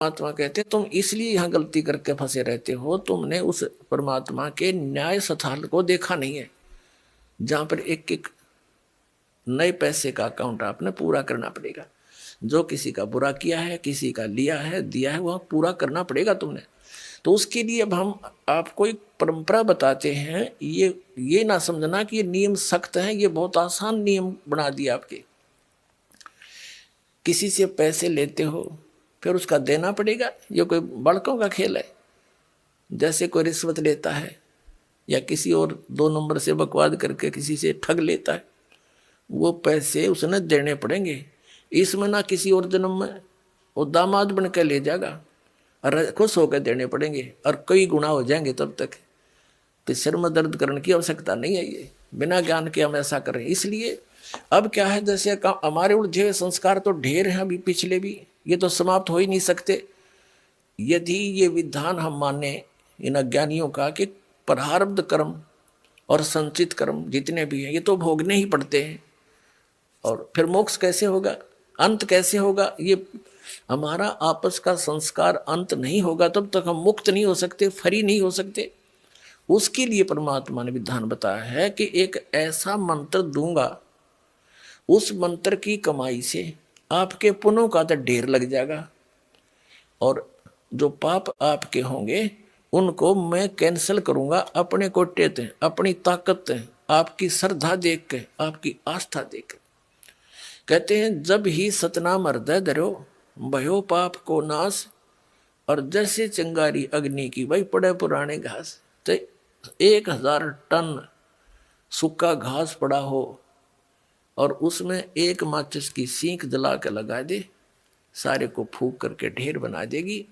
परमात्मा कहते तुम इसलिए यहाँ गलती करके फंसे रहते हो, तुमने उस परमात्मा के न्याय स्थल को देखा नहीं है, जहां पर एक एक नए पैसे का अकाउंट आपने पूरा करना पड़ेगा। जो किसी का बुरा किया है, किसी का लिया है, दिया है, वह पूरा करना पड़ेगा तुमने। तो उसके लिए अब हम आपको एक परंपरा बताते हैं। ये ना समझना कि ये नियम सख्त हैं, ये बहुत आसान नियम बना दिया आपके। किसी से पैसे लेते हो फिर उसका देना पड़ेगा, ये कोई बड़कों का खेल है। जैसे कोई रिश्वत लेता है या किसी और 2 नंबर से बकवाद करके किसी से ठग लेता है, वो पैसे उसने देने पड़ेंगे। इसमें ना किसी और जन्म में वो दामाद बन के ले जाएगा और खुश होकर देने पड़ेंगे और कई गुना हो जाएंगे तब तक। तो सिर में दर्द करने की आवश्यकता नहीं है, ये बिना ज्ञान के हम ऐसा करें। इसलिए अब क्या है, जैसे हमारे उलझे हुए संस्कार तो ढेर हैं अभी पिछले भी, ये तो समाप्त हो ही नहीं सकते। यदि ये विधान हम माने इन अज्ञानियों का कि प्रारब्ध कर्म और संचित कर्म जितने भी हैं ये तो भोगने ही पड़ते हैं, और फिर मोक्ष कैसे होगा, अंत कैसे होगा? ये हमारा आपस का संस्कार अंत नहीं होगा तब तक हम मुक्त नहीं हो सकते, फ्री नहीं हो सकते। उसके लिए परमात्मा ने विधान बताया है कि एक ऐसा मंत्र दूंगा, उस मंत्र की कमाई से आपके पुण्यों का तो ढेर लग जाएगा, और जो पाप आपके होंगे उनको मैं कैंसिल करूंगा अपने कोटे ते, अपनी ताकत ते, आपकी श्रद्धा देख के, आपकी आस्था देख के। कहते हैं जब ही सतनाम हृदय धरो भयो पाप को नाश, और जैसे चिंगारी अग्नि की भाई पड़े पुराने घास। तो 1000 टन सूखा घास पड़ा हो और उसमें एक माचिस की सीख जला के लगा दे, सारे को फूंक करके ढेर बना देगी,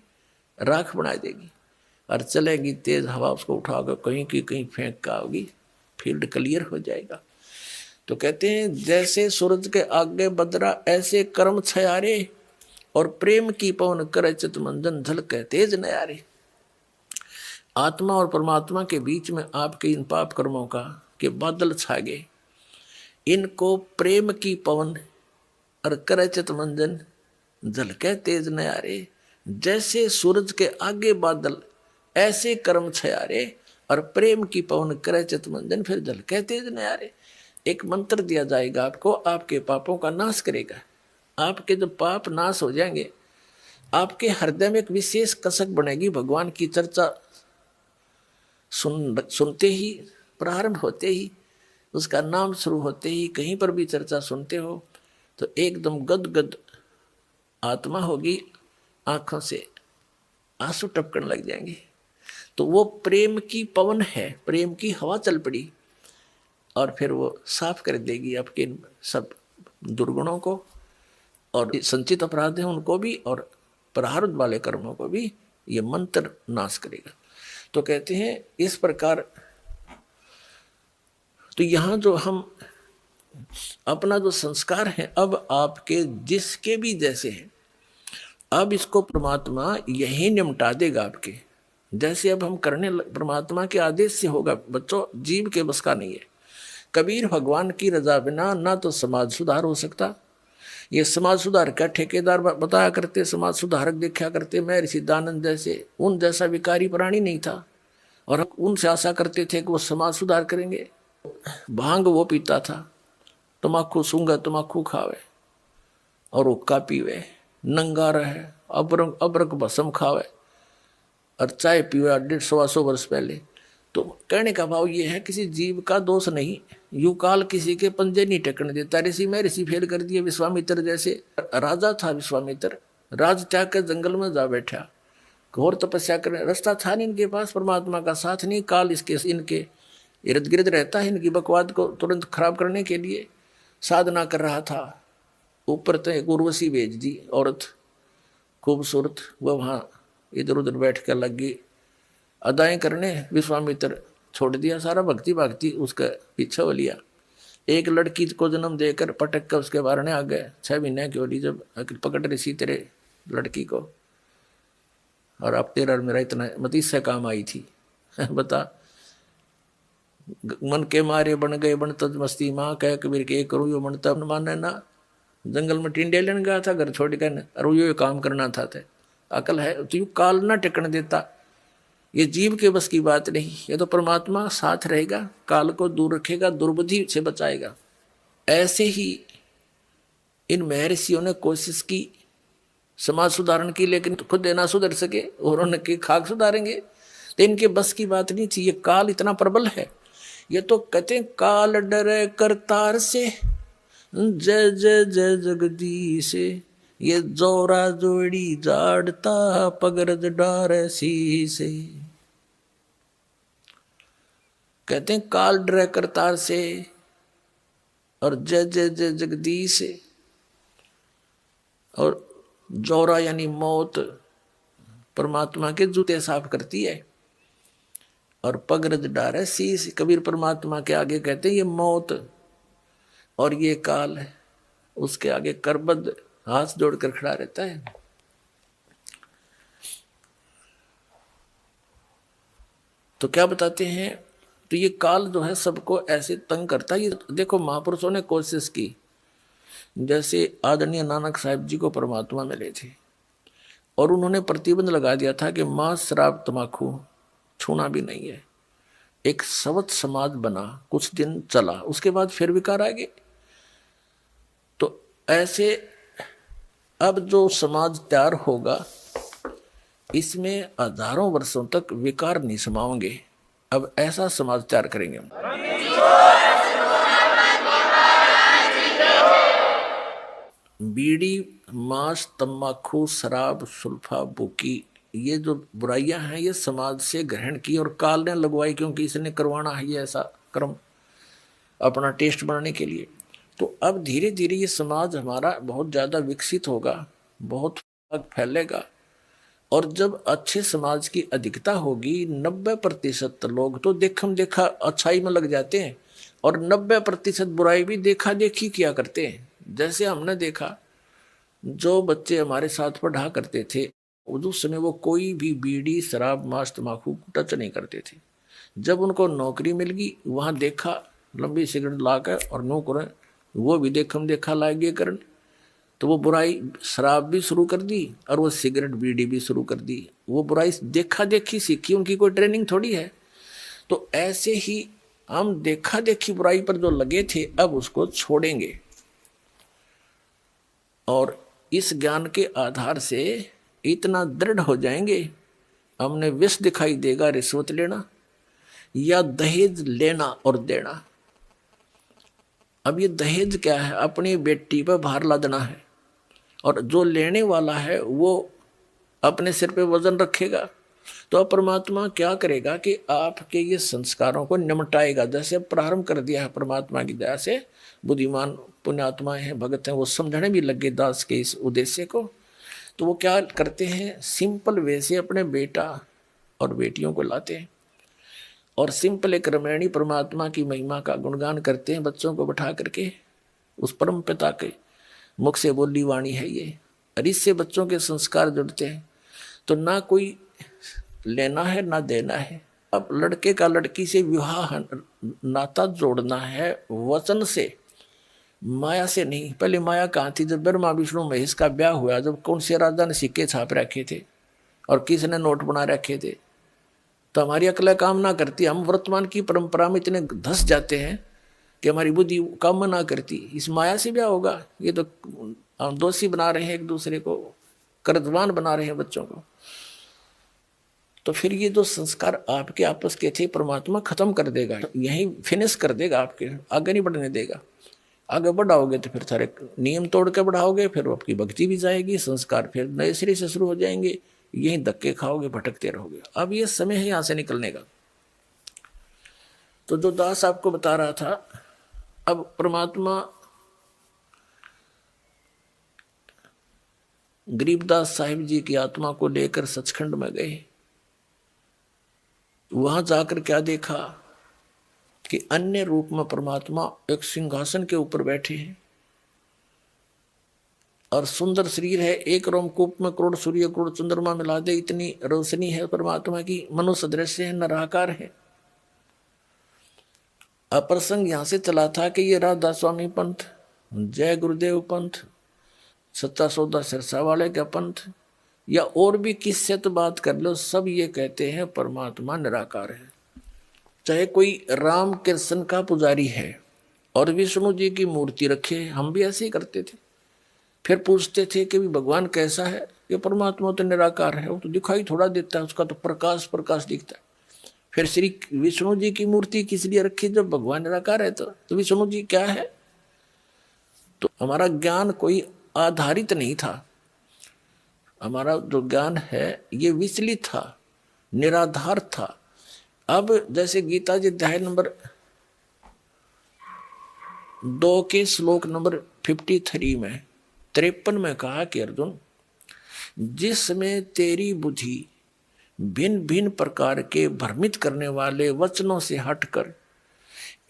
राख बना देगी, और चलेगी तेज हवा उसको उठाकर कहीं की कहीं फेंक का होगी, फील्ड क्लियर हो जाएगा। तो कहते हैं जैसे सूरज के आगे बदरा ऐसे कर्म छयारे, और प्रेम की पवन करे चित मंजन झलके तेज नयारे। आत्मा और परमात्मा के बीच में आपके इन पाप कर्मों का के बादल छा गए, इनको प्रेम की पवन और करे चित मंजन झलके तेज नयारे। जैसे सूरज के आगे बादल ऐसे कर्म छयारे, और प्रेम की पवन करे चित मंजन फिर झलके तेज नयारे। एक मंत्र दिया जाएगा आपको, आपके पापों का नाश करेगा। आपके जब पाप नाश हो जाएंगे, आपके हृदय में एक विशेष कसक बनेगी। भगवान की चर्चा सुनते ही, प्रारंभ होते ही, उसका नाम शुरू होते ही, कहीं पर भी चर्चा सुनते हो तो एकदम गदगद आत्मा होगी, आंखों से आंसू टपकने लग जाएंगे। तो वो प्रेम की पवन है, प्रेम की हवा चल पड़ी, और फिर वो साफ कर देगी आपके सब दुर्गुणों को, और संचित अपराध हैं उनको भी, और प्रारब्ध वाले कर्मों को भी ये मंत्र नाश करेगा। तो कहते हैं इस प्रकार। तो यहाँ जो हम अपना जो संस्कार है, अब आपके जिसके भी जैसे हैं, अब इसको परमात्मा यही निमटा देगा आपके। जैसे अब हम करने परमात्मा के आदेश से होगा बच्चों, जीव के बस का नहीं है। कबीर भगवान की रजा बिना ना तो समाज सुधार हो सकता। ये समाज सुधार का ठेकेदार बताया करते, समाज सुधारक देखा करते मैं ऋषि दानंद जैसे, उन जैसा विकारी प्राणी नहीं था, और हम उनसे आशा करते थे कि वो समाज सुधार करेंगे। भांग वो पीता था, तम्बाकू सूंघा तम्बाकू खावे, और हुक्का पीवे, नंगा रहे, अबरक भस्म खावे, और चाय पीवे 150 वर्ष पहले। तो कहने का भाव ये है, किसी जीव का दोष नहीं, युकाल किसी के पंजे नहीं टेकने देता। ऋषि में ऋषि फेल कर दिए। विश्वामित्र जैसे राजा था विश्वामित्र, राज त्याग के जंगल में जा बैठा, घोर तपस्या करने, रास्ता था नहीं इनके पास, परमात्मा का साथ नहीं, काल इनके इर्द गिर्द रहता है, इनकी बकवाद को तुरंत खराब करने के लिए साधना कर रहा था। ऊपर तो एक उर्वशी भेज दी औरत खूबसूरत, वह वहाँ इधर उधर बैठ कर लगी अदाएं करने। विश्वामित्र छोड़ दिया सारा, भक्ति भक्ति उसका पीछे हो लिया। एक लड़की को जन्म देकर पटक कर उसके बारने आ गए। 6 महीने की होली जब पकड़ रही तेरे लड़की को, और अब तेरा और मेरा इतना मत इससे काम आई थी बता। मन के मारे बन गए बन तज मस्ती माँ, कह कबीर के करूँ यो मन माने ना। जंगल में टिंडे लेने गया था घर छोड़ कर, और यो काम करना था। अकल है तो यू काल ना टिकन देता। ये जीव के बस की बात नहीं, ये तो परमात्मा साथ रहेगा, काल को दूर रखेगा, दुर्बुद्धि से बचाएगा। ऐसे ही इन महर्षियों ने कोशिश की समाज सुधारण की, लेकिन खुद ना सुधर सके और उनके खाक सुधारेंगे, तो इनके बस की बात नहीं थी। ये काल इतना प्रबल है। ये तो कहते हैं काल डरे करतार से, जय जय जय जगदीश, ये जोरा जोड़ी जाड़ता पगरद डार शीसे। कहते हैं काल डरे करतार से और जय जय जय जगदीश, और जोरा यानी मौत परमात्मा के जूते साफ करती है, और पगरज डार है शीश। कबीर परमात्मा के आगे कहते हैं ये मौत और ये काल है, उसके आगे करबद्ध हाथ जोड़कर खड़ा रहता है। तो क्या बताते हैं, तो ये काल जो है सबको ऐसे तंग करता है। ये देखो महापुरुषों ने कोशिश की, जैसे आदरणीय नानक साहिब जी को परमात्मा मिले थे और उन्होंने प्रतिबंध लगा दिया था कि मांस शराब तमाकू छूना भी नहीं है। एक सवत समाज बना, कुछ दिन चला, उसके बाद फिर विकार आ गए। तो ऐसे अब जो समाज तैयार होगा इसमें हजारों वर्षों तक विकार नहीं समाओगे। अब ऐसा समाज तैयार करेंगे हम। बीड़ी, मांस, तम्बाकू, शराब, सुल्फा, बुकी, ये जो बुराइयां हैं ये समाज से ग्रहण की और काल ने लगवाई, क्योंकि इसने करवाना है ये ऐसा कर्म अपना टेस्ट बनाने के लिए। तो अब धीरे धीरे ये समाज हमारा बहुत ज़्यादा विकसित होगा, बहुत फैलेगा। और जब अच्छे समाज की अधिकता होगी, 90% लोग तो देखम देखा अच्छाई में लग जाते हैं और 90% बुराई भी देखा देखी किया करते हैं। जैसे हमने देखा, जो बच्चे हमारे साथ पढ़ा करते थे उस समय वो कोई भी बीड़ी, शराब, मांस, तम्बाकू टच नहीं करते थे। जब उनको नौकरी मिल गई, वहाँ देखा लंबी सिगरेट ला कर और नो करें, वो भी देखम देखा लागे करन, तो वो बुराई शराब भी शुरू कर दी और वो सिगरेट बीड़ी भी शुरू कर दी। वो बुराई देखा देखी सीखी, उनकी कोई ट्रेनिंग थोड़ी है। तो ऐसे ही हम देखा देखी बुराई पर जो लगे थे अब उसको छोड़ेंगे, और इस ज्ञान के आधार से इतना दृढ़ हो जाएंगे, हमने विष दिखाई देगा रिश्वत लेना या दहेज लेना और देना। अब ये दहेज क्या है, अपनी बेटी पर भार लादना है, और जो लेने वाला है वो अपने सिर पे वजन रखेगा। तो अब परमात्मा क्या करेगा कि आपके ये संस्कारों को निमटाएगा। जैसे प्रारंभ कर दिया है परमात्मा की दया से, बुद्धिमान पुण्यात्माएं हैं, भगत हैं, वो समझने भी लगे दास के इस उद्देश्य को। तो वो क्या करते हैं, सिंपल वे से अपने बेटा और बेटियों को लाते हैं और सिंपल एक रामायणी परमात्मा की महिमा का गुणगान करते हैं, बच्चों को बैठा करके। उस परम पिता के मुख से बोली वाणी है ये, और इससे बच्चों के संस्कार जुड़ते हैं। तो ना कोई लेना है ना देना है। अब लड़के का लड़की से विवाह नाता जोड़ना है वचन से, माया से नहीं। पहले माया कहाँ थी, जब ब्रह्मा विष्णु महेश का ब्याह हुआ, जब कौन से राजा ने सिक्के छाप रखे थे और किसने नोट बना रखे थे। तो हमारी अकल काम ना करती, हम वर्तमान की परंपरा में इतने धस जाते हैं कि हमारी बुद्धि काम ना करती। इस माया से ब्याह होगा, ये तो हम दोषी बना रहे हैं एक दूसरे को, कर्जवान बना रहे हैं बच्चों को। तो फिर ये जो संस्कार आपके आपस के थे परमात्मा खत्म कर देगा, यहीं फिनिश कर देगा, आपके आगे नहीं बढ़ने देगा। आगे बढ़ाओगे तो फिर सारे नियम तोड़ के बढ़ाओगे, फिर आपकी भक्ति भी जाएगी, संस्कार फिर नए सिरे से शुरू हो जाएंगे, यहीं धक्के खाओगे, भटकते रहोगे। अब ये समय है यहाँ से निकलने का। तो जो दास आपको बता रहा था, अब परमात्मा गरीबदास साहिब जी की आत्मा को लेकर सचखंड में गए। वहां जाकर क्या देखा कि अन्य रूप में परमात्मा एक सिंहासन के ऊपर बैठे हैं और सुंदर शरीर है, एक रोमकूप में करोड़ सूर्य करोड़ चंद्रमा मिला दे इतनी रोशनी है परमात्मा की, मनुष्य दृश्य है, निराकार है। अप्रसंग यहां से चला था कि ये राधा स्वामी पंथ, जय गुरुदेव पंथ, सच्चा सौदा सिरसा वाले का पंथ, या और भी किससे तो बात कर लो, सब ये कहते हैं परमात्मा निराकार है। चाहे कोई राम कृष्ण का पुजारी है और विष्णु जी की मूर्ति रखे, हम भी ऐसे ही करते थे। फिर पूछते थे कि भगवान कैसा है, ये परमात्मा तो निराकार है, वो तो दिखाई थोड़ा देता है, उसका तो प्रकाश प्रकाश दिखता है। फिर श्री विष्णु जी की मूर्ति किस लिए रखी जब भगवान निराकार है? तो विष्णु जी क्या है? तो हमारा ज्ञान कोई आधारित नहीं था, हमारा जो ज्ञान है ये विचलित था, निराधार था। अब जैसे गीता जी अध्याय नंबर 2 के श्लोक नंबर 53 में 53 में कहा कि अर्जुन, जिसमें तेरी बुद्धि भिन्न भिन्न प्रकार के भ्रमित करने वाले वचनों से हटकर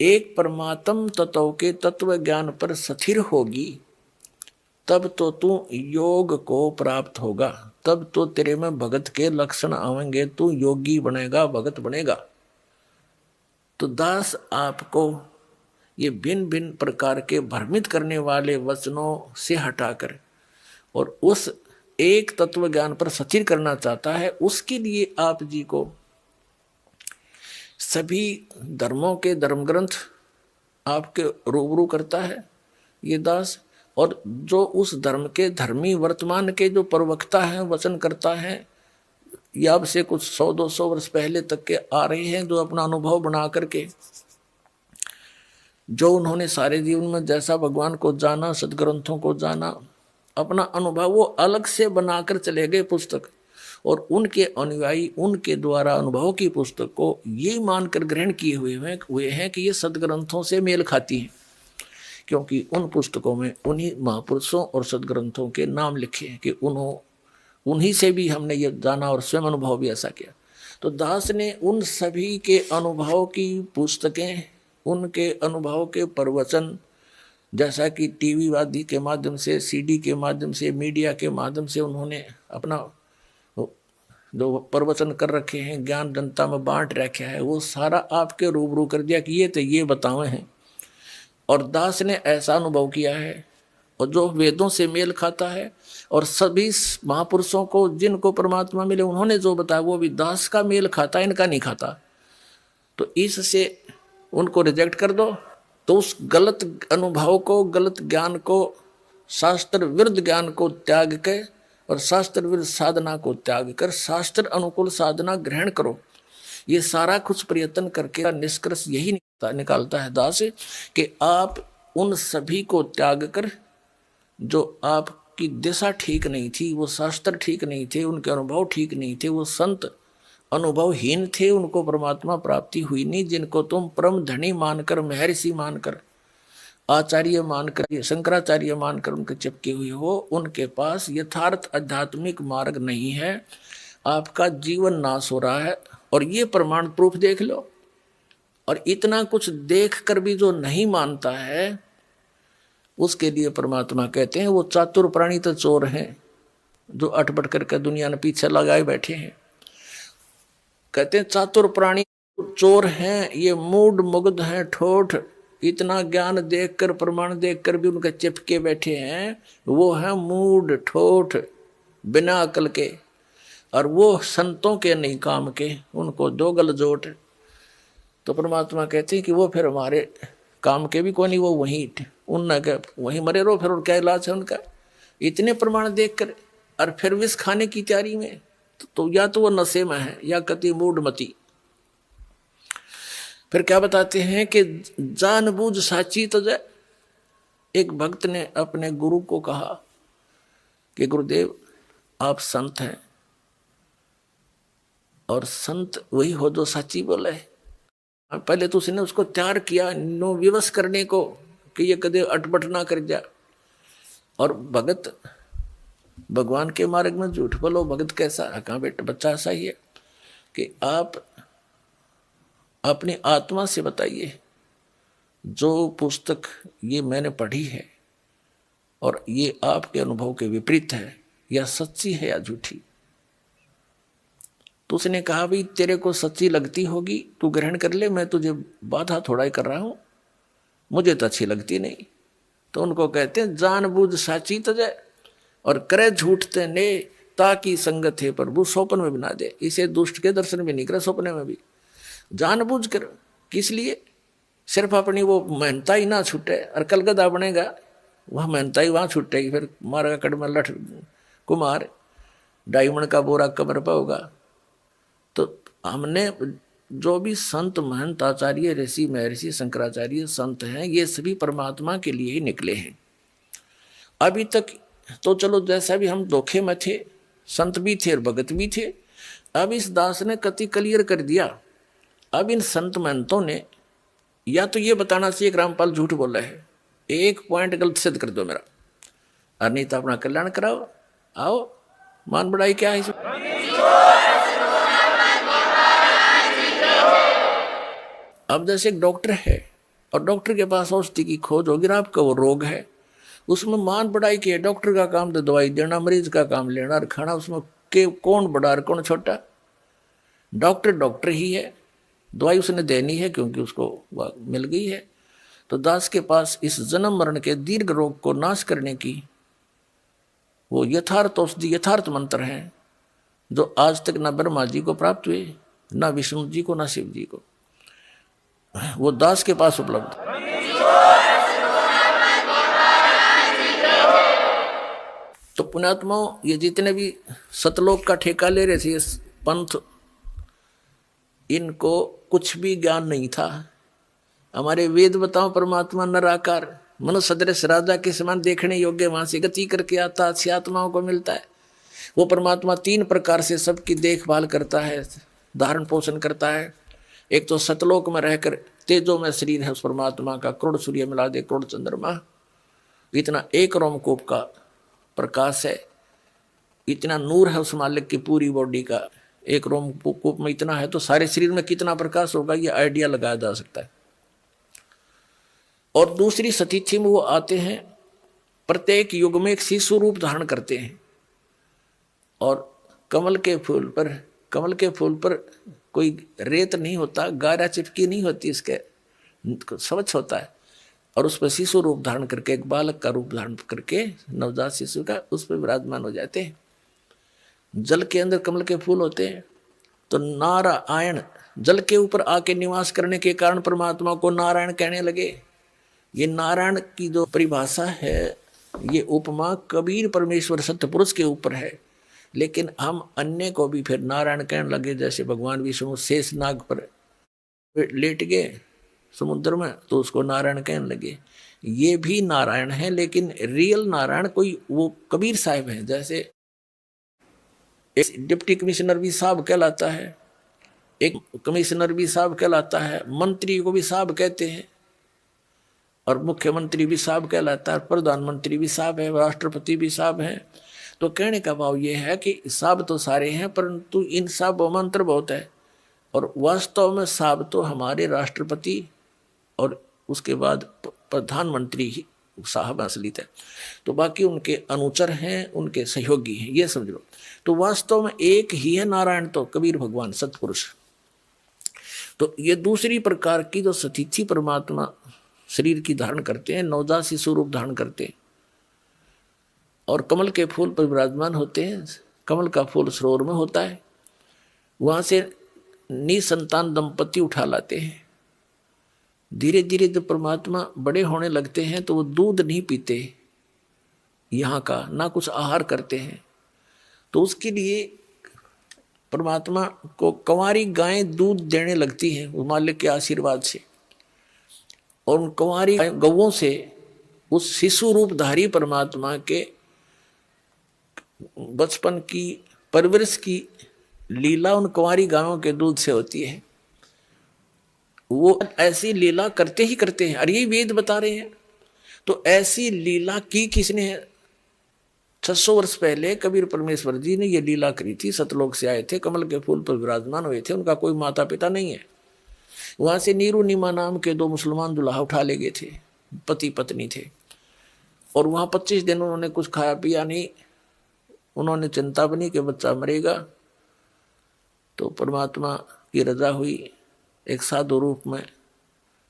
एक परमात्म तत्व के तत्व ज्ञान पर स्थिर होगी, तब तो तू योग को प्राप्त होगा, तब तो तेरे में भगत के लक्षण आवेंगे, तू योगी बनेगा, भगत बनेगा। तो दास आपको ये भिन्न भिन्न प्रकार के भ्रमित करने वाले वचनों से हटाकर और उस एक तत्व ज्ञान पर स्थिर करना चाहता है। उसके लिए आप जी को सभी धर्मों के धर्म ग्रंथ आपके रूबरू करता है ये दास, और जो उस धर्म के धर्मी वर्तमान के जो प्रवक्ता हैं, वचन करता है, या अब से कुछ 100-200 वर्ष पहले तक के आ रहे हैं, जो अपना अनुभव बना करके, जो उन्होंने सारे जीवन में जैसा भगवान को जाना, सदग्रंथों को जाना, अपना अनुभव वो अलग से बनाकर चले गए पुस्तक, और उनके अनुयायी उनके द्वारा अनुभव की पुस्तक को ये मानकर ग्रहण किए हुए हैं कि ये सदग्रंथों से मेल खाती हैं, क्योंकि उन पुस्तकों में उन्हीं महापुरुषों और सदग्रंथों के नाम लिखे हैं कि उन्हीं से भी हमने ये जाना और स्वयं अनुभव भी ऐसा किया। तो दास ने उन सभी के अनुभव की पुस्तकें, उनके अनुभव के प्रवचन, जैसा कि टीवी आदि के माध्यम से, सीडी के माध्यम से, मीडिया के माध्यम से उन्होंने अपना जो प्रवचन कर रखे हैं, ज्ञान जनता में बांट रखा है, वो सारा आपके रूबरू कर दिया कि ये तो ये बतावे हैं। और दास ने ऐसा अनुभव किया है और जो वेदों से मेल खाता है, और सभी महापुरुषों को जिनको परमात्मा मिले उन्होंने जो बताया वो भी दास का मेल खाता, इनका नहीं खाता। तो इससे उनको रिजेक्ट कर दो, तो उस गलत अनुभव को, गलत ज्ञान को, शास्त्र विरुद्ध ज्ञान को त्याग के और शास्त्र विरुद्ध साधना को त्याग कर शास्त्र अनुकूल साधना ग्रहण करो। ये सारा कुछ प्रयत्न करके निष्कर्ष यही निकालता है दास कि आप उन सभी को त्याग कर, जो आपकी दिशा ठीक नहीं थी, वो शास्त्र ठीक नहीं थे, उनके अनुभव ठीक नहीं थे, वो संत अनुभवहीन थे, उनको परमात्मा प्राप्ति हुई नहीं, जिनको तुम परम धनी मानकर, महर्षि मानकर, आचार्य मानकर, शंकराचार्य मानकर उनके चिपके हुए हो, उनके पास यथार्थ आध्यात्मिक मार्ग नहीं है, आपका जीवन नाश हो रहा है। और ये प्रमाण प्रूफ देख लो। और इतना कुछ देख कर भी जो नहीं मानता है, उसके लिए परमात्मा कहते हैं वो चातुर प्राणी तो चोर हैं, जो अटपट करके दुनिया ने पीछे लगाए बैठे हैं। कहते हैं चातुर प्राणी चोर हैं, ये मूड मुग्ध हैं, ठोठ, इतना ज्ञान देखकर, प्रमाण देखकर भी उनके चिपके बैठे हैं, वो है मूड ठोठ बिना अकल के, और वो संतों के नहीं काम के, उनको दो गल जोट। तो परमात्मा कहते हैं कि वो फिर हमारे काम के भी कोई नहीं, वो वहीं वहीं मरे रहो, फिर और क्या इलाज है उनका। इतने प्रमाण देखकर और फिर विष खाने की तैयारी में, तो या तो वो नशे में है या कति मूढ़मती। फिर क्या बताते हैं कि जानबूझ साची तजय। एक भक्त ने अपने गुरु को कहा कि गुरुदेव आप संत हैं, और संत वही हो जो सच्ची बोले। पहले तो उसने उसको तैयार किया नो विवश करने को कि ये कदे अटपट ना कर जा। और भगत भगवान के मार्ग में झूठ बोलो, भगत कैसा? कहाँ बेटा बच्चा ऐसा ही है कि आप अपनी आत्मा से बताइए, जो पुस्तक ये मैंने पढ़ी है और ये आपके अनुभव के विपरीत है, या सच्ची है या झूठी। तो उसने कहा भाई तेरे को सच्ची लगती होगी, तू ग्रहण कर ले, मैं तुझे बाधा थोड़ा ही कर रहा हूं, मुझे तो अच्छी लगती नहीं। तो उनको कहते हैं जानबूझ साची तजय और करे झूठते ने ताकि संगत है प्रभु स्वप्न में बना दे। इसे दुष्ट के दर्शन भी नहीं करे स्वप्न में भी, जानबूझ कर। किस लिए? सिर्फ अपनी वो मेहनता ही ना छूटे, और कलगदा बनेगा वह मेहनता ही वहां छूटेगी, फिर मारेगा कड़ में लठ कुमार, डायमंड का बोरा कमर पर होगा। तो हमने जो भी संत महंत आचार्य ऋषि महर्षि शंकराचार्य संत हैं, ये सभी परमात्मा के लिए ही निकले हैं। अभी तक तो चलो जैसा भी हम धोखे में थे, संत भी थे और भगत भी थे। अब इस दास ने कति क्लियर कर दिया। अब इन संत महंतों ने या तो ये बताना चाहिए कि रामपाल झूठ बोला है, एक पॉइंट गलत सिद्ध कर दो मेरा, और नहीं तो अपना कल्याण कराओ। आओ, मान बढ़ाई क्या है इसमें? अब जैसे एक डॉक्टर है और डॉक्टर के पास औषधि की खोज होगी, आपका वो रोग है, उसमें मान बढ़ाई की है। डॉक्टर का काम तो दवाई देना, मरीज का काम लेना और खाना, उसमें के कौन बड़ा और कौन छोटा? डॉक्टर डॉक्टर ही है, दवाई उसने देनी है क्योंकि उसको वह मिल गई है। तो दास के पास इस जन्म मरण के दीर्घ रोग को नाश करने की वो यथार्थ औषधि, यथार्थ मंत्र हैं, जो आज तक ना ब्रह्मा जी को प्राप्त हुए, ना विष्णु जी को, ना शिव जी को, वो दास के पास उपलब्ध। तो पुण्यात्माओं, ये जितने भी सतलोक का ठेका ले रहे थे इस पंथ, इनको कुछ भी ज्ञान नहीं था। हमारे वेद बताओ परमात्मा नराकार मनुष्य सदृश राजा के समान देखने योग्य, वहां से गति करके आता, अच्छी आत्माओं को मिलता है। वो परमात्मा 3 प्रकार से सबकी देखभाल करता है, धारण पोषण करता है। एक तो सतलोक में रहकर तेजो में शरीर है उस परमात्मा का, करोड़ सूर्य मिला दे करोड़ चंद्रमा, इतना एक रोमकूप का प्रकाश है, इतना नूर है उस मालिक की पूरी बॉडी का। एक रोमकूप में इतना है तो सारे शरीर में कितना प्रकाश होगा, ये आइडिया लगाया जा सकता है। और दूसरी सतिथि में वो आते हैं, प्रत्येक युग में एक शिशु रूप धारण करते हैं, और कमल के फूल पर कोई रेत नहीं होता, गारा चिपकी नहीं होती, इसके स्वच्छ होता है, और उस पर शिशु रूप धारण करके, एक बालक का रूप धारण करके, नवजात शिशु का, उस पर विराजमान हो जाते हैं। जल के अंदर कमल के फूल होते हैं, तो नारायण जल के ऊपर आके निवास करने के कारण परमात्मा को नारायण कहने लगे। ये नारायण की जो परिभाषा है, ये उपमा कबीर परमेश्वर सत्य पुरुष के ऊपर है, लेकिन हम अन्य को भी फिर नारायण कहने लगे। जैसे भगवान विष्णु शेष नाग पर लेट गए समुद्र में, तो उसको नारायण कहने लगे। ये भी नारायण है, लेकिन रियल नारायण कोई वो कबीर साहब हैं। जैसे एक डिप्टी कमिश्नर भी साहब कहलाता है, एक कमिश्नर भी साहब कहलाता है, मंत्री को भी साहब कहते हैं, और मुख्यमंत्री भी साहब कहलाता है, प्रधानमंत्री भी साहब है, राष्ट्रपति भी साहब है। तो कहने का भाव ये है कि साहब तो सारे हैं, परंतु इन साहबों में अंतर बहुत है, और वास्तव में साहब तो हमारे राष्ट्रपति और उसके बाद प्रधानमंत्री ही साहब असलियत है, तो बाकी उनके अनुचर हैं, उनके सहयोगी हैं, ये समझ लो। तो वास्तव में एक ही है नारायण, तो कबीर भगवान सतपुरुष। तो ये दूसरी प्रकार की जो सतिथि परमात्मा शरीर की धारण करते हैं, नवजात शिशु रूप धारण करते हैं, और कमल के फूल पर विराजमान होते हैं। कमल का फूल सरोवर में होता है, वहां से निसंतान दंपति उठा लाते हैं। धीरे धीरे जब परमात्मा बड़े होने लगते हैं तो वो दूध नहीं पीते यहाँ का, ना कुछ आहार करते हैं, तो उसके लिए परमात्मा को कंवारी गायें दूध देने लगती हैं उस मालिक के आशीर्वाद से, और उन कंवारी गौओं से उस शिशु रूपधारी परमात्मा के बचपन की परवरिश की लीला उन कंवारी गायों के दूध से होती है। वो ऐसी लीला करते ही करते हैं, और ये वेद बता रहे हैं। तो ऐसी लीला की किसने? 600 वर्ष पहले कबीर परमेश्वर जी ने ये लीला करी थी। सतलोक से आए थे, कमल के फूल पर विराजमान हुए थे, उनका कोई माता पिता नहीं है। वहां से नीरू नीमा नाम के 2 मुसलमान दुल्हा उठा ले गए थे, पति पत्नी थे, और वहां 25 दिन उन्होंने कुछ खाया पिया नहीं। उन्होंने चिंता बनी कि बच्चा मरेगा, तो परमात्मा की रजा हुई, एक साधु रूप में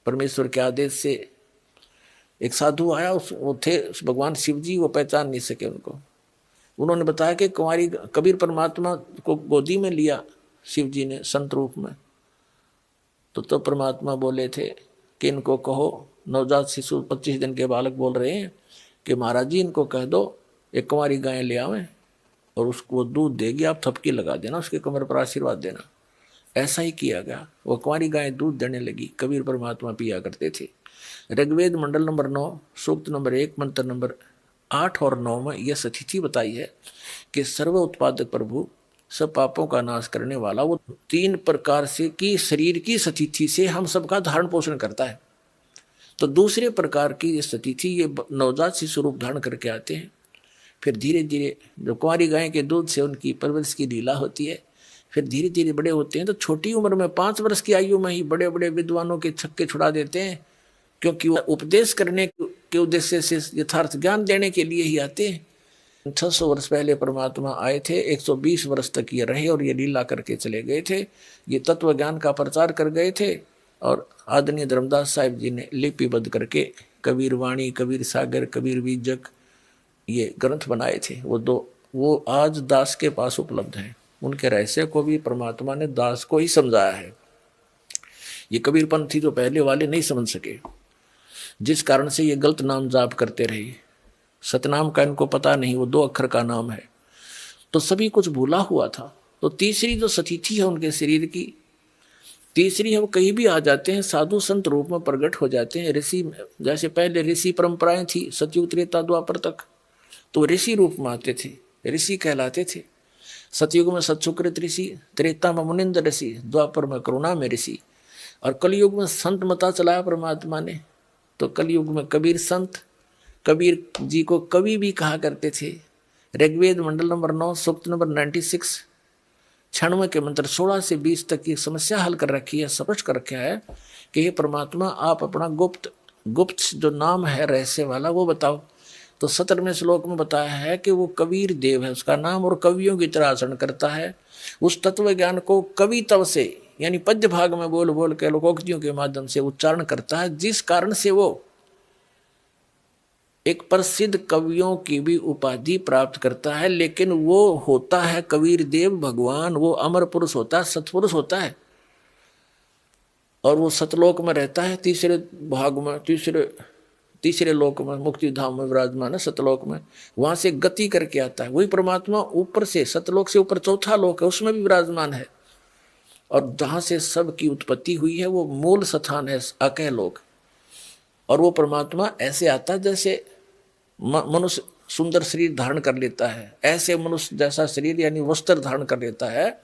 परमेश्वर के आदेश से एक साधु आया। वो थे भगवान शिव जी, वो पहचान नहीं सके उनको, उन्होंने बताया कि कुंवारी कबीर परमात्मा को गोदी में लिया शिव जी ने संत रूप में, तो परमात्मा बोले थे कि इनको कहो, नवजात शिशु 25 दिन के बालक बोल रहे हैं कि महाराज जी इनको कह दो एक कुंवारी गाय ले आवें और उसको दूध देगी, आप थपकी लगा देना, उसके कमर पर आशीर्वाद देना। ऐसा ही किया गया, वो कुंवारी गाय दूध देने लगी, कबीर परमात्मा पिया करते थे। ऋग्वेद मंडल नंबर 9 सूक्त नंबर 1 मंत्र नंबर 8 और 9 में यह सतिथि बताई है कि सर्व उत्पादक प्रभु सब पापों का नाश करने वाला वो 3 प्रकार से की शरीर की सतिथि से हम सबका धारण पोषण करता है। तो दूसरे प्रकार की ये सतिथि ये नवजात शिशु रूप धारण करके आते हैं। फिर धीरे धीरे जो कुंवारी गाय के दूध से उनकी परवरिश की लीला होती है, फिर धीरे धीरे बड़े होते हैं तो छोटी उम्र में 5 वर्ष की आयु में ही बड़े बड़े विद्वानों के छक्के छुड़ा देते हैं, क्योंकि वो उपदेश करने के उद्देश्य से यथार्थ ज्ञान देने के लिए ही आते हैं। 600 वर्ष पहले परमात्मा आए थे, 120 वर्ष तक ये रहे और ये लीला करके चले गए थे, ये तत्व ज्ञान का प्रचार कर गए थे। और आदरणीय धर्मदास साहिब जी ने लिपिबद्ध करके कबीर वाणी, कबीर सागर, कबीर बीजक ये ग्रंथ बनाए थे। वो आज दास के पास उपलब्ध हैं। उनके रहस्य को भी परमात्मा ने दास को ही समझाया है। ये कबीर पंथी जो पहले वाले नहीं समझ सके, जिस कारण से ये गलत नाम जाप करते रहे। सतनाम का इनको पता नहीं, वो 2 अक्षर का नाम है, तो सभी कुछ भूला हुआ था। तो तीसरी जो सतिथि है उनके शरीर की, तीसरी है वो कहीं भी आ जाते हैं, साधु संत रूप में प्रकट हो जाते हैं। ऋषि, जैसे पहले ऋषि परंपराएं थी सतयुग त्रेता द्वापर तक, तो ऋषि रूप में आते थे, ऋषि कहलाते थे। सतयुग में सत्सुकृत ऋषि, त्रेता में मुनिंद ऋषि, द्वापर में करुणा में ऋषि, और कलयुग में संत मता चलाया परमात्मा ने। तो कलयुग में कबीर संत, कबीर जी को कवि भी कहा करते थे। ऋग्वेद मंडल नंबर 9 सूक्त नंबर 96 96 के मंत्र 16 से 20 तक की समस्या हल कर रखी है, स्पष्ट कर रखा है कि हे परमात्मा आप अपना गुप्त जो नाम है रहस्य वाला वो बताओ। तो 17वें श्लोक में बताया है कि वो कबीर देव है उसका नाम, और कवियों की तरह आचरण करता है। उस तत्व ज्ञान को कवि तव से यानी पद्य भाग में बोल बोल के लोकोक्तियों के माध्यम से उच्चारण करता है, जिस कारण से वो एक प्रसिद्ध कवियों की भी उपाधि प्राप्त करता है। लेकिन वो होता है कबीर देव भगवान, वो अमर पुरुष होता है, सतपुरुष होता है, और वो सतलोक में रहता है, तीसरे भाग में, तीसरे लोक में, मुक्ति धाम में विराजमान है, सतलोक में। वहां से गति करके आता है। वही परमात्मा ऊपर से, सतलोक से ऊपर चौथा लोक है, उसमें भी विराजमान है। और जहां से सबकी उत्पत्ति हुई है वो मूल स्थान है अकह लोक। और वो परमात्मा ऐसे आता है जैसे मनुष्य सुंदर शरीर धारण कर लेता है, ऐसे मनुष्य जैसा शरीर यानी वस्त्र धारण कर लेता है,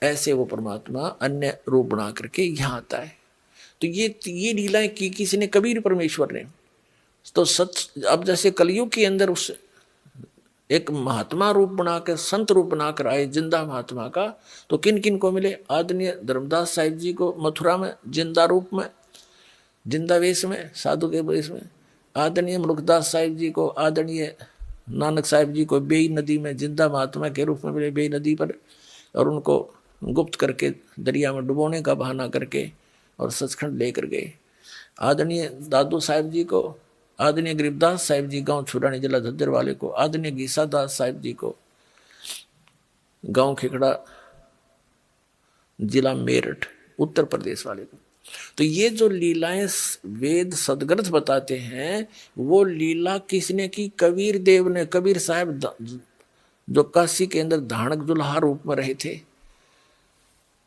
ऐसे वो परमात्मा अन्य रूप बना करके यहाँ आता है। तो ये लीलाएं की किसी ने, कबीर परमेश्वर ने। तो अब जैसे कलयुग के अंदर उस एक महात्मा रूप बनाकर, संत रूप बनाकर आए जिंदा महात्मा का, तो किन किन को मिले? आदरणीय धर्मदास साहिब जी को मथुरा में जिंदा रूप में, जिंदा वेश में, साधु के वेश में। आदरणीय मुल्कदास साहिब जी को, आदरणीय नानक साहिब जी को बेई नदी में जिंदा महात्मा के रूप में मिले, बेई नदी पर, और उनको गुप्त करके दरिया में डुबोने का बहाना करके और सचखंड लेकर गए। आदरणीय दादू साहिब जी को, आदरणीय गरीबदास साहिब जी गांव छुरानी जिला झज्जर वाले को, आदरणीय गीसा दास साहिब जी को गांव खेकड़ा जिला मेरठ उत्तर प्रदेश वाले को। तो ये जो लीलाएं वेद सदग्रंथ बताते हैं, वो लीला किसने की? कबीर देव ने। कबीर साहब जो काशी के अंदर धानक जुल्हा रूप में रहे थे,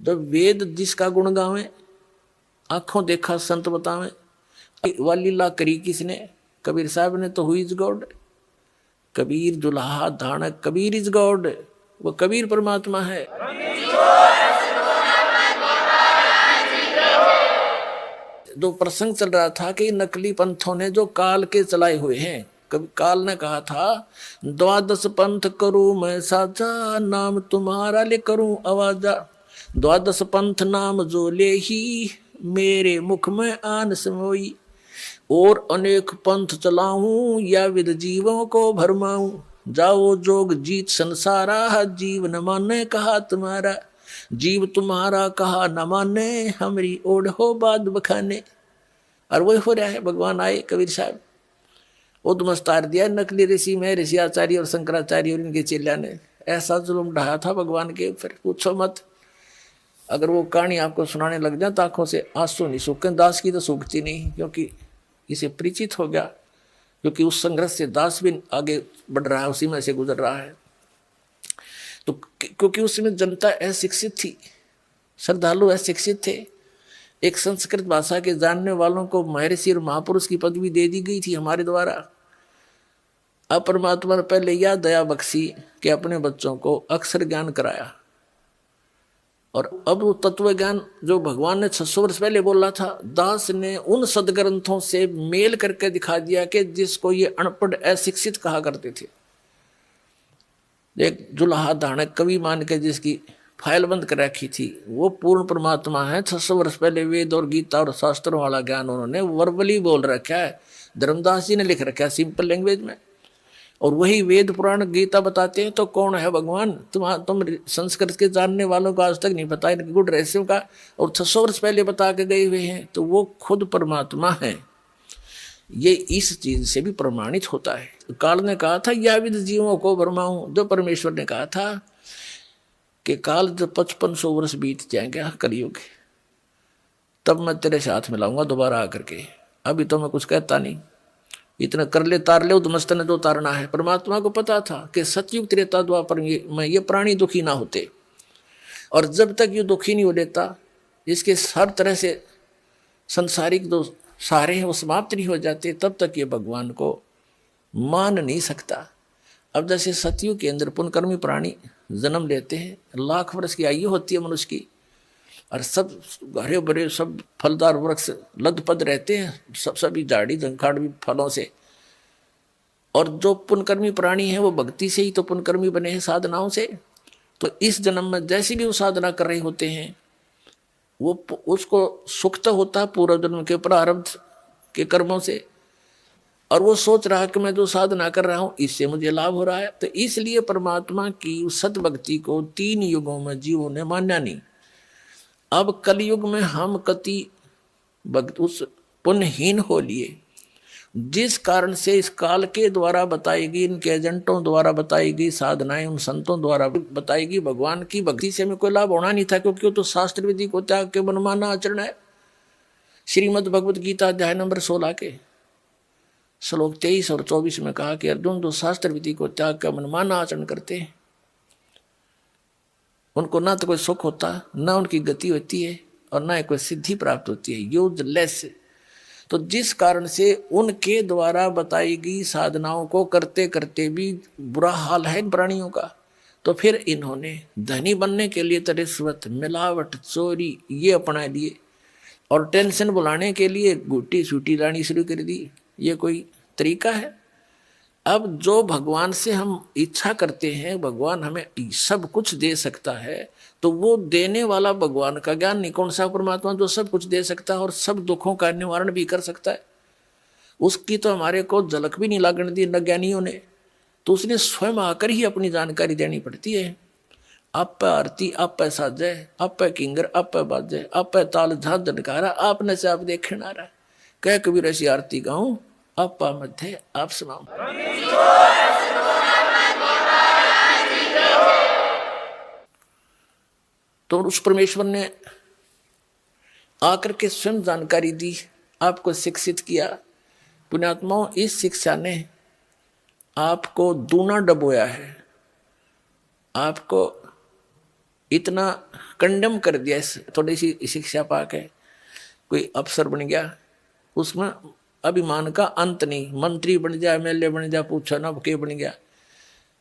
जब वेद जिसका गुण गावे, आंखों देखा संत बतावे, वह लीला करी किसने? कबीर साहब ने। तो हु इज गॉड? कबीर दुल्हा धानक, कबीर इज गॉड, वो कबीर परमात्मा है। जो प्रसंग चल रहा था कि नकली पंथों ने जो काल के चलाए हुए हैं, कभी काल ने कहा था 12 पंथ करूं मैं साझा, नाम तुम्हारा ले करूं आवाजा। 12 पंथ नाम जो ले ही, मेरे मुख में आन समोई। और अनेक पंथ चलाऊं, या विद जीवों को भरमाऊं। जाओ जोग जीत संसारा, जीव न माने कहा तुम्हारा। जीव तुम्हारा कहा न माने, हमारी ओढ़ हो बाद बखाने। और वही हो रहा है। भगवान आए कबीर साहब, उद्मस्तार दिया नकली ऋषि में, ऋषि आचार्य और शंकराचार्य और इनके चेलिया ने। ऐसा जुल्म ढाया था भगवान के, फिर पूछो मत। अगर वो कहानी आपको सुनाने लग जाए तो आंखों से आंसू नहीं सूखे। दास की तो सूखती नहीं, क्योंकि इसे परिचित हो गया, क्योंकि उस संघर्ष से दास भी आगे बढ़ रहा है, उसी में से गुजर रहा है। तो क्योंकि उसमें जनता अशिक्षित थी, श्रद्धालु अशिक्षित थे। एक संस्कृत भाषा के जानने वालों को महर्षि और महापुरुष की पदवी दे दी गई थी हमारे द्वारा। अब परमात्मा ने पहले यह दया बख्शी कि अपने बच्चों को अक्षर ज्ञान कराया, और अब वो तत्व ज्ञान जो भगवान ने 600 वर्ष पहले बोला था, दास ने उन सदग्रंथों से मेल करके दिखा दिया कि जिसको ये अनपढ़ अशिक्षित कहा करते थे। एक जुलाहा धानक कवि मान के जिसकी फाइल बंद कर रखी थी, वो पूर्ण परमात्मा है। 600 वर्ष पहले वेद और गीता और शास्त्रों वाला ज्ञान उन्होंने वर्बली बोल रखा है। धर्मदास जी ने लिख रखा है सिंपल लैंग्वेज में, और वही वेद पुराण गीता बताते हैं। तो कौन है भगवान? तुम संस्कृत के जानने वालों को आज तक नहीं पता इनके गुण रहस्यों का, और 600 वर्ष पहले बता के गए हुए हैं। तो वो खुद परमात्मा है। ये इस चीज से भी प्रमाणित होता है। काल ने कहा था या विद जीवों को भरमाऊं, जो परमेश्वर ने कहा था कि काल जब 5500 वर्ष बीत जाएंगे कलयुग, तब मैं तेरे साथ मिलाऊंगा दोबारा आकर के। अभी तो मैं कुछ कहता नहीं, इतना कर ले तार ले, उद्मस्त ने तो तारना है। परमात्मा को पता था कि सतयुग त्रेता द्वापर में ये प्राणी दुखी ना होते, और जब तक ये दुखी नहीं हो लेता, इसके हर तरह से संसारिक जो सारे हैं वो समाप्त नहीं हो जाते, तब तक ये भगवान को मान नहीं सकता। अब जैसे सतयुग के अंदर पुण्यकर्मी प्राणी जन्म लेते हैं, लाख वर्ष की आयु होती है मनुष्य की, और सब हरे भरे सब फलदार वृक्ष लदपद रहते हैं, सभी झाड़ी झंखाड़ भी फलों से। और जो पुण्यकर्मी प्राणी है वो भक्ति से ही तो पुण्यकर्मी बने हैं, साधनाओं से। तो इस जन्म में जैसी भी वो साधना कर रहे होते हैं, वो उसको सुख तो होता है पूर्व जन्म के प्रारब्ध के कर्मों से, और वो सोच रहा है कि मैं जो साधना कर रहा हूँ इससे मुझे लाभ हो रहा है। तो इसलिए परमात्मा की उस सत भक्ति को 3 युगों में जीवों ने मान्या नहीं। अब कलयुग में हम कति भक्त उस पुण्यहीन हो लिए, जिस कारण से इस काल के द्वारा बताई गई, इनके एजेंटों द्वारा बताई गई साधनाएं, उन संतों द्वारा बताई गई भगवान की भक्ति से हमें कोई लाभ होना नहीं था, क्योंकि वो तो शास्त्र विधि को त्याग के मनमाना आचरण है। श्रीमद् भगवत गीता अध्याय नंबर 16 के श्लोक 23 और 24 में कहा कि अर्जुन जो शास्त्र विधि को त्याग कर मनमाना आचरण करते हैं, उनको ना तो कोई सुख होता, ना उनकी गति होती है, और ना कोई सिद्धि प्राप्त होती है, यूजलेस। तो जिस कारण से उनके द्वारा बताई गई साधनाओं को करते करते भी बुरा हाल है इन प्राणियों का, तो फिर इन्होंने धनी बनने के लिए तो रिश्वत, मिलावट, चोरी ये अपना लिए, और टेंशन बुलाने के लिए गुट्टी सूटी लानी शुरू कर दी। ये कोई तरीका है? अब जो भगवान से हम इच्छा करते हैं, भगवान हमें सब कुछ दे सकता है, तो वो देने वाला भगवान का ज्ञान नहीं। कौन सा परमात्मा जो सब कुछ दे सकता है और सब दुखों का निवारण भी कर सकता है, उसकी तो हमारे को झलक भी नहीं लागने दी न ज्ञानियों ने। तो उसने स्वयं आकर ही अपनी जानकारी देनी पड़ती है। आप आरती, आप साजय, आप किंगर, आप बाजय, आप ताल झांझ झनकारा, आपने से आप देखे ना रहा। कह कबीर ऐसी आरती गाऊं, आप मध्य आप सुनाओ। तो उस परमेश्वर ने आकर के स्वयं जानकारी दी, आपको शिक्षित किया। पुण्यात्माओं, इस शिक्षा ने आपको दूना डबोया है, आपको इतना कंडेम कर दिया। थोड़ी सी शिक्षा पाके कोई अफसर बन गया, उसमें अभिमान का अंत नहीं। मंत्री बन जाए, एमएलए बन जाए, पूछो ना के बन गया,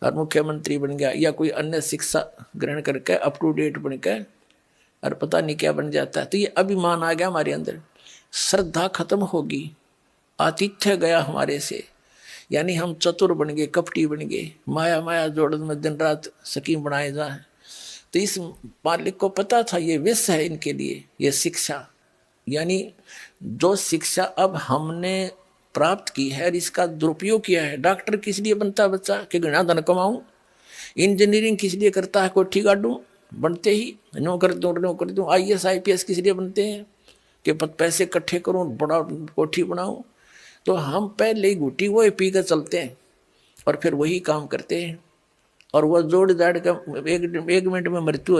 और मुख्यमंत्री बन गया, या कोई अन्य शिक्षा ग्रहण करके अप टू डेट बन के और पता नहीं क्या बन जाता है। तो ये अभिमान आ गया हमारे अंदर, श्रद्धा खत्म होगी, आतिथ्य गया हमारे से, यानी हम चतुर बन गए, कपटी बन गए, माया माया जोड़न में दिन रात सकीम बनाए जाए। तो इस मालिक को पता था ये विष है इनके लिए, ये शिक्षा, यानी जो शिक्षा अब हमने प्राप्त की है, इसका दुरुपयोग किया है। डॉक्टर किस लिए बनता है बच्चा? कि घना धन कमाऊं। इंजीनियरिंग किस लिए करता है? कोठी गाड़ूं, बनते ही नौकर दूं। IAS IPS किस लिए बनते हैं? कि पैसे इकट्ठे करूं, बड़ा कोठी बनाऊं। तो हम पहले ही घुटी वो पी कर चलते हैं और फिर वही काम करते हैं, और वो जोड़ जाड़ का एक मिनट में मृत्यु